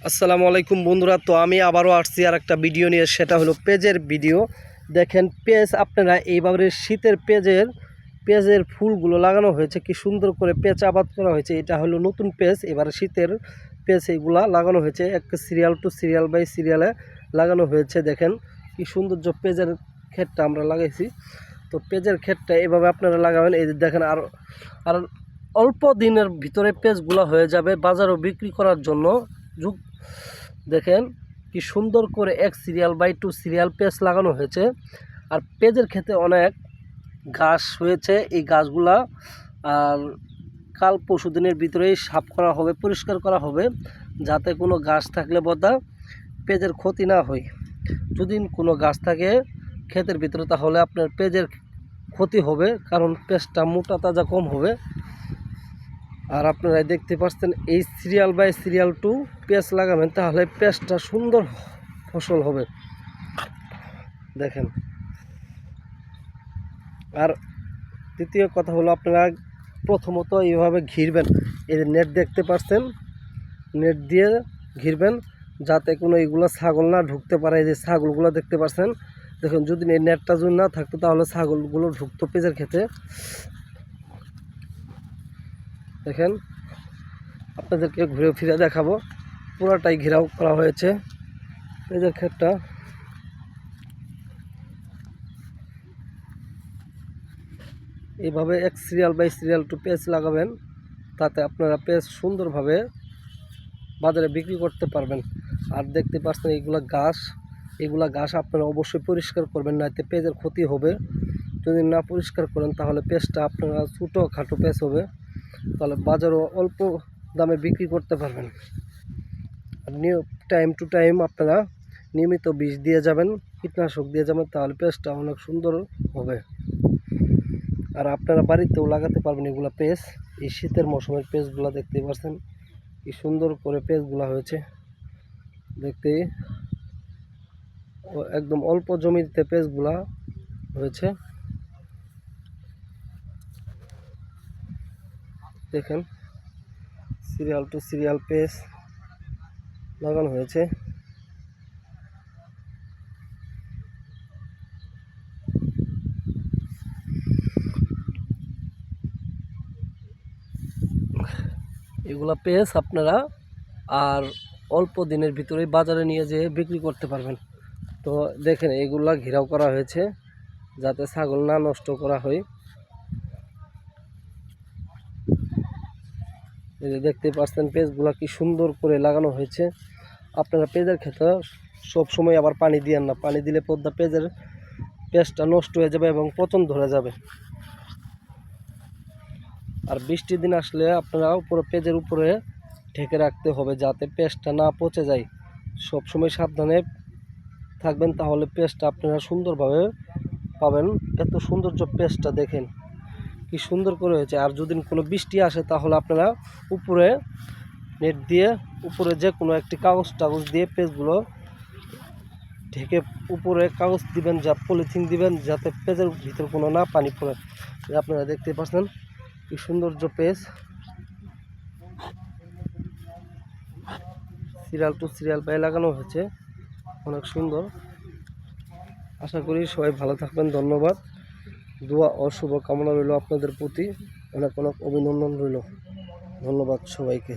আসসালামু আলাইকুম বন্ধুরা। তো আমি আবারও আসছি আর একটা ভিডিও নিয়ে, সেটা হলো পেঁয়াজের ভিডিও। দেখেন পেঁয়াজ আপনারা এইভাবে শীতের পেঁয়াজের ফুলগুলো লাগানো হয়েছে, কি সুন্দর করে পেঁয়াজ আবাদ করা হয়েছে। এটা হলো নতুন পেঁয়াজ, এবারে শীতের পেঁয়াজ এইগুলা লাগানো হয়েছে, এক সিরিয়াল টু সিরিয়াল বাই সিরিয়ালে লাগানো হয়েছে। দেখেন কি সৌন্দর্য পেঁয়াজের ক্ষেতটা আমরা লাগাইছি। তো পেঁয়াজের ক্ষেতটা এভাবে আপনারা লাগাবেন। এই দেখেন আর আর অল্প দিনের ভিতরে পেঁয়াজগুলো হয়ে যাবে বাজারও বিক্রি করার জন্য। দেখেন কি সুন্দর করে এক সিরিয়াল বাই টু সিরিয়াল পেঁয়াজ লাগানো হয়েছে। আর পেঁয়াজের ক্ষেতে অনেক ঘাস হয়েছে, এই ঘাসগুলা আর কাল পরশু দিনের ভিতরেই সাফ করা হবে, পরিষ্কার করা হবে, যাতে কোনো ঘাস থাকলে বোধা পেঁয়াজের ক্ষতি না হয়। যদি কোনো ঘাস থাকে ক্ষেতের ভিতরে তাহলে আপনার পেঁয়াজের ক্ষতি হবে, কারণ পেঁয়াজটা মোটা তাজা কম হবে। আর আপনারা দেখতে পাচ্ছেন এই সিরিয়াল বাই সিরিয়াল টু পেঁয়াজ লাগাবেন, তাহলে পেঁয়াজটা সুন্দর ফসল হবে। দেখেন আর দ্বিতীয় কথা হলো আপনারা প্রথমত এইভাবে ঘিরবেন। এই নেট দেখতে পাচ্ছেন, নেট দিয়ে ঘিরবেন যাতে কোনো এইগুলো ছাগল না ঢুকতে পারে। এই যে ছাগলগুলো দেখতে পাচ্ছেন, দেখুন যদি এই নেটটা যদি না থাকতো তাহলে ছাগলগুলো ঢুকতো পেঁয়াজের খেতে। দেখেন আপনাদেরকে ঘুরে ফিরে দেখাবো, পুরোটাই ঘেরাও করা হয়েছে পেঁয়াজের ক্ষেতটা। এইভাবে এক সিরিয়াল বাই সিরিয়াল টু পেঁয়াজ লাগাবেন, তাতে আপনারা পেঁয়াজ সুন্দরভাবে বাজারে বিক্রি করতে পারবেন। আর দেখতে পাচ্ছেন এগুলা ঘাস আপনারা অবশ্যই পরিষ্কার করবেন, না এতে পেঁয়াজের ক্ষতি হবে। যদি না পরিষ্কার করেন তাহলে পেঁয়াজটা আপনারা ছোটো খাটো পেঁয়াজ হবে, তাহলে বাজারও অল্প দামে বিক্রি করতে পারবেন। আর টাইম টু টাইম আপনারা নিয়মিত বিষ দিয়ে যাবেন, কীটনাশক দিয়ে যাবেন, তাহলে পেঁয়াজটা অনেক সুন্দর হবে। আর আপনারা বাড়িতেও লাগাতে পারবেন এগুলা পেঁয়াজ। এই শীতের মৌসুমের পেঁয়াজগুলো দেখতে পাচ্ছেন কি সুন্দর করে পেঁয়াজগুলো হয়েছে। দেখতে একদম অল্প জমিতে পেঁয়াজগুলা হয়েছে। দেখেন সিরিয়াল টু সিরিয়াল পেঁয়াজ লাগানো হয়েছে। এগুলা পেঁয়াজ আপনারা আর অল্প দিনের ভিতরেই বাজারে নিয়ে যেয়ে বিক্রি করতে পারবেন। তো দেখেন এগুলা ঘেরাও করা হয়েছে যাতে ছাগল না নষ্ট করা হয়। এই যে দেখতে পাচ্ছেন পেঁয়াজগুলা কি সুন্দর করে লাগানো হয়েছে। আপনারা পেঁয়াজের ক্ষেত্রে সবসময় আবার পানি দিয়েন না, পানি দিলে পেঁয়াজটা নষ্ট হয়ে যাবে এবং পচন ধরে যাবে। আর বৃষ্টির দিন আসলে আপনারা পেঁয়াজের উপরে ঢেকে রাখতে হবে যাতে পেঁয়াজটা না পচে যায়। সবসময় সাবধানে থাকবেন, তাহলে পেঁয়াজটা আপনারা সুন্দরভাবে পাবেন। এত সৌন্দর্য পেঁয়াজটা দেখেন কি সুন্দর করে হয়েছে। আর যদি কোনো বৃষ্টি আসে তাহলে আপনারা উপরে নেট দিয়ে উপরে যে কোনো একটি কাগজ দিয়ে পেঁয়াজগুলো ঢেকে উপরে কাগজ দিবেন, পলিথিন দিবেন, যাতে পেঁয়াজের ভিতর কোনো না পানি পড়ে। আপনারা দেখতে পাচ্ছেন কি সৌন্দর্য পেঁয়াজ, সিরিয়াল টু সিরিয়াল পায়ে লাগানো হয়েছে, অনেক সুন্দর। আশা করি সবাই ভালো থাকবেন। ধন্যবাদ। দোয়া ও শুভকামনা রইল আপনাদের প্রতি, অনেক অনেক অভিনন্দন রইল। ধন্যবাদ সবাইকে।